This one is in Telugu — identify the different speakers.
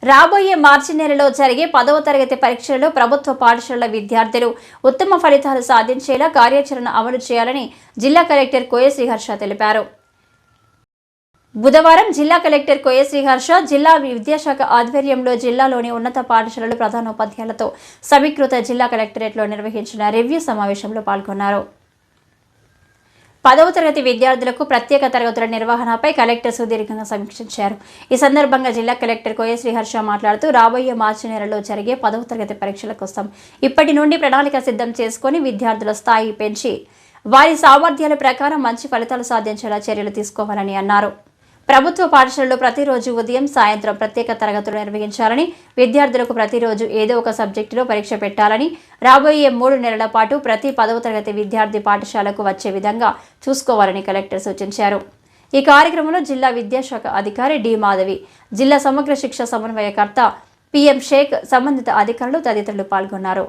Speaker 1: రాబోయే మార్చి నెలలో జరిగే 10వ తరగతి పరీక్షలలో ప్రభుత్వ పాఠశాలల విద్యార్థులు ఉత్తమ ఫలితాలు సాధించేలా కార్యాచరణ అమలు చేయాలని జిల్లా కలెక్టర్ కోయ శ్రీహర్ష తెలిపారు. బుధవారం జిల్లా కలెక్టర్ కోయ శ్రీహర్ష జిల్లా విద్యాశాఖ ఆధ్వర్యంలో జిల్లాలోని ఉన్నత పాఠశాలల ప్రధానోపాధ్యాయులతో సమీకృత జిల్లా కలెక్టరేట్లో నిర్వహించిన రివ్యూ సమావేశంలో పాల్గొన్నారు. 10వ తరగతి విద్యార్థులకు ప్రత్యేక తరగతుల నిర్వహణపై కలెక్టర్ సుదీర్ఘంగా సమీక్షించారు. ఈ సందర్భంగా జిల్లా కలెక్టర్ కోయ శ్రీహర్ష మాట్లాడుతూ రాబోయే మార్చి నెలలో జరిగే 10వ తరగతి పరీక్షల కోసం ఇప్పటి నుండి ప్రణాళిక సిద్ధం చేసుకుని విద్యార్థుల స్థాయి పెంచి వారి సామర్థ్యాల ప్రకారం మంచి ఫలితాలు సాధించేలా చర్యలు తీసుకోవాలని అన్నారు. ప్రభుత్వ పాఠశాలలో ప్రతిరోజు ఉదయం సాయంత్రం ప్రత్యేక తరగతులు నిర్వహించాలని, విద్యార్థులకు ప్రతిరోజు ఏదో ఒక సబ్జెక్టులో పరీక్ష పెట్టాలని, రాబోయే 3 నెలల పాటు ప్రతి 10వ తరగతి విద్యార్థి పాఠశాలకు వచ్చే విధంగా చూసుకోవాలని కలెక్టర్ సూచించారు. ఈ కార్యక్రమంలో జిల్లా విద్యాశాఖ అధికారి డి మాధవి, జిల్లా సమగ్ర శిక్ష సమన్వయకర్త పిఎం షేక్, సంబంధిత అధికారులు తదితరులు పాల్గొన్నారు.